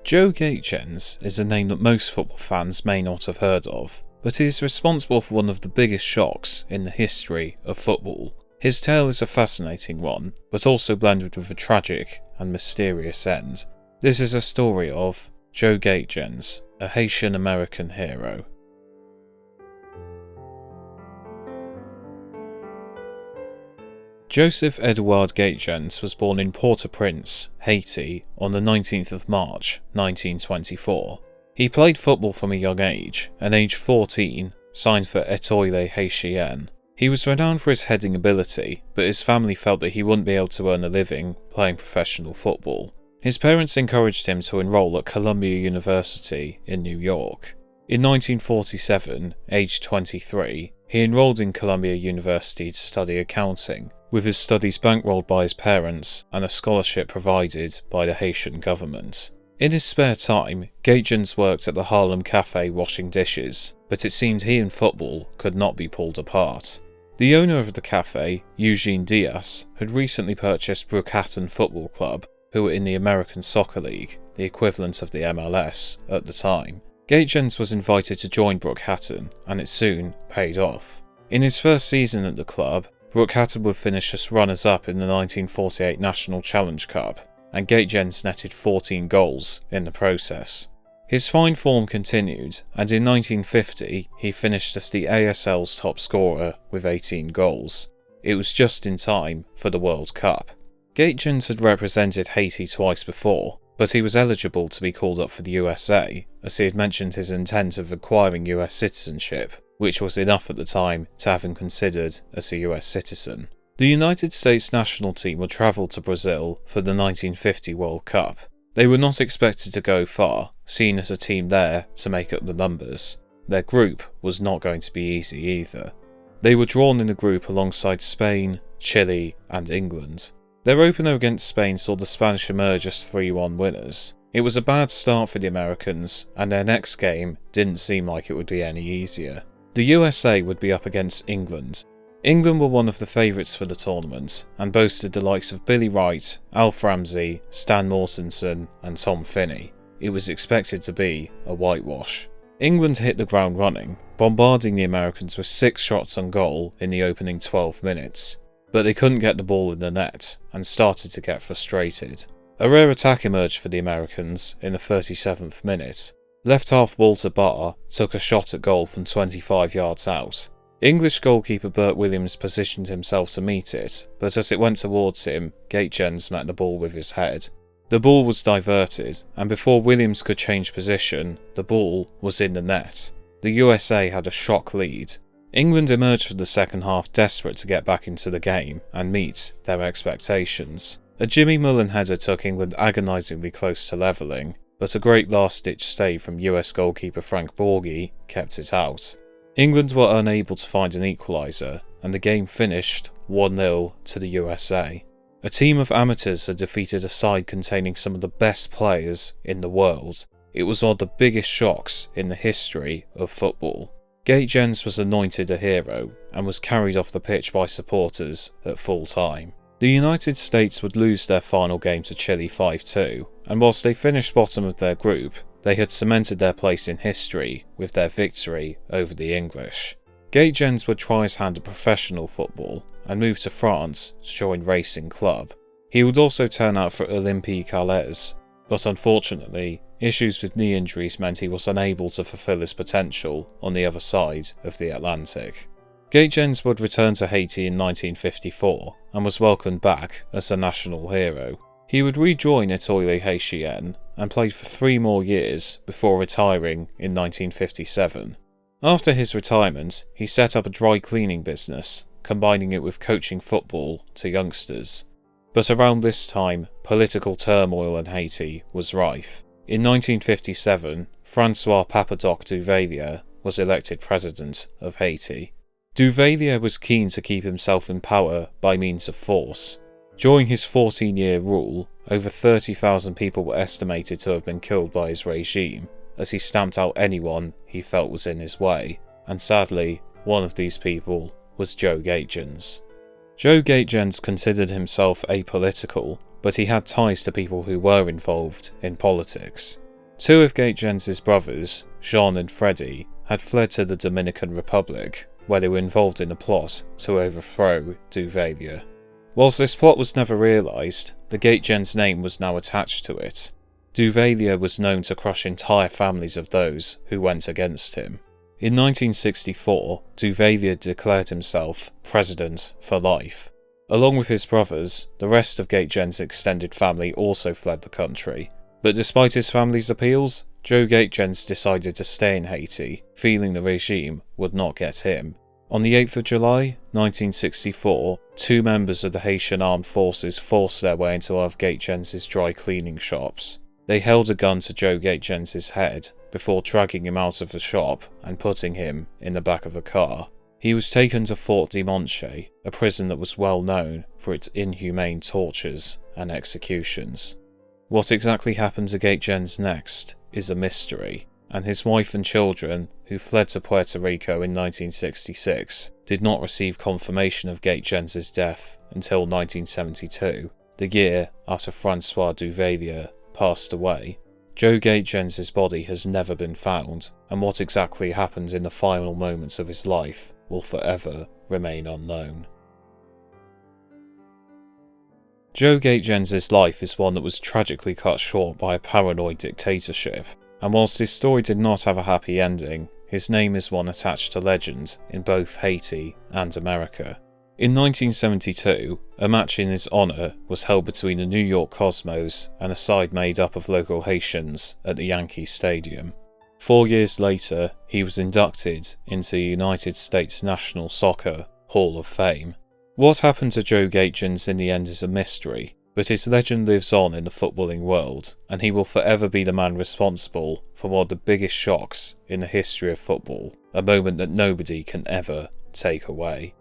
Joe Gaetjens is a name that most football fans may not have heard of, but he is responsible for one of the biggest shocks in the history of football. His tale is a fascinating one, but also blended with a tragic and mysterious end. This is a story of Joe Gaetjens, a Hatian-American hero. Joseph Edouard Gaetjens was born in Port-au-Prince, Haiti, on the 19th of March 1924. He played football from a young age, and aged 14, signed for Étoile Haitienne. He was renowned for his heading ability, but his family felt that he wouldn't be able to earn a living playing professional football. His parents encouraged him to enroll at Columbia University in New York. In 1947, aged 23, he enrolled in Columbia University to study accounting, with his studies bankrolled by his parents and a scholarship provided by the Haitian government. In his spare time, Gaetjens worked at the Harlem Cafe washing dishes, but it seemed he and football could not be pulled apart. The owner of the cafe, Eugene Diaz, had recently purchased Brookhaven Football Club, who were in the American Soccer League, the equivalent of the MLS at the time. Gaetjens was invited to join Brookhaven, and it soon paid off. In his first season at the club, Brookhaven would finish as runners-up in the 1948 National Challenge Cup, and Gaetjens netted 14 goals in the process. His fine form continued, and in 1950 he finished as the ASL's top scorer with 18 goals. It was just in time for the World Cup. Gaetjens had represented Haiti twice before, but he was eligible to be called up for the USA, as he had mentioned his intent of acquiring US citizenship, which was enough at the time to have him considered as a US citizen. The United States national team would travel to Brazil for the 1950 World Cup. They were not expected to go far, seen as a team there to make up the numbers. Their group was not going to be easy either. They were drawn in a group alongside Spain, Chile and England. Their opener against Spain saw the Spanish emerge as 3-1 winners. It was a bad start for the Americans, and their next game didn't seem like it would be any easier. The USA would be up against England. England were one of the favourites for the tournament, and boasted the likes of Billy Wright, Alf Ramsey, Stan Mortensen and Tom Finney. It was expected to be a whitewash. England hit the ground running, bombarding the Americans with 6 shots on goal in the opening 12 minutes. But they couldn't get the ball in the net, and started to get frustrated. A rare attack emerged for the Americans in the 37th minute. Left half Walter Barr took a shot at goal from 25 yards out. English goalkeeper Bert Williams positioned himself to meet it, but as it went towards him, Gaetjens met the ball with his head. The ball was diverted, and before Williams could change position, the ball was in the net. The USA had a shock lead. England emerged for the second half desperate to get back into the game and meet their expectations. A Jimmy Mullen header took England agonisingly close to levelling, but a great last-ditch save from US goalkeeper Frank Borghi kept it out. England were unable to find an equaliser, and the game finished 1-0 to the USA. A team of amateurs had defeated a side containing some of the best players in the world. It was one of the biggest shocks in the history of football. Gaetjens was anointed a hero and was carried off the pitch by supporters at full time. The United States would lose their final game to Chile 5-2, and whilst they finished bottom of their group, they had cemented their place in history with their victory over the English. Gaetjens would try his hand at professional football and move to France to join Racing Club. He would also turn out for Olympique Lyonnais, but unfortunately, issues with knee injuries meant he was unable to fulfill his potential on the other side of the Atlantic. Gaetjens would return to Haiti in 1954 and was welcomed back as a national hero. He would rejoin Étoile Haitienne and played for 3 more years before retiring in 1957. After his retirement, he set up a dry cleaning business, combining it with coaching football to youngsters. But around this time, political turmoil in Haiti was rife. In 1957, François Papadoc Duvalier was elected president of Haiti. Duvalier was keen to keep himself in power by means of force. During his 14-year rule, over 30,000 people were estimated to have been killed by his regime, as he stamped out anyone he felt was in his way, and sadly, one of these people was Joe Gaetjens. Joe Gaetjens considered himself apolitical, but he had ties to people who were involved in politics. Two of Gaetjens' brothers, Jean and Freddie, had fled to the Dominican Republic, where they were involved in a plot to overthrow Duvalier. Whilst this plot was never realised, the Gaetjens name was now attached to it. Duvalier was known to crush entire families of those who went against him. In 1964, Duvalier declared himself president for life. Along with his brothers, the rest of Gaetjens' extended family also fled the country. But despite his family's appeals, Joe Gaetjens decided to stay in Haiti, feeling the regime would not get him. On the 8th of July, 1964, two members of the Haitian Armed Forces forced their way into one of Gaetjens' dry cleaning shops. They held a gun to Joe Gaetjens' head before dragging him out of the shop and putting him in the back of a car. He was taken to Fort de Monche, a prison that was well known for its inhumane tortures and executions. What exactly happened to Gaetjens next is a mystery, and his wife and children, who fled to Puerto Rico in 1966, did not receive confirmation of Gaetjens' death until 1972, the year after Francois Duvalier passed away. Joe Gaetjens' body has never been found, and what exactly happened in the final moments of his life will forever remain unknown. Joe Gaetjens' life is one that was tragically cut short by a paranoid dictatorship, and whilst his story did not have a happy ending, his name is one attached to legend in both Haiti and America. In 1972, a match in his honour was held between the New York Cosmos and a side made up of local Haitians at the Yankee Stadium. 4 years later, he was inducted into the United States National Soccer Hall of Fame. What happened to Joe Gaetjens in the end is a mystery, but his legend lives on in the footballing world, and he will forever be the man responsible for one of the biggest shocks in the history of football, a moment that nobody can ever take away.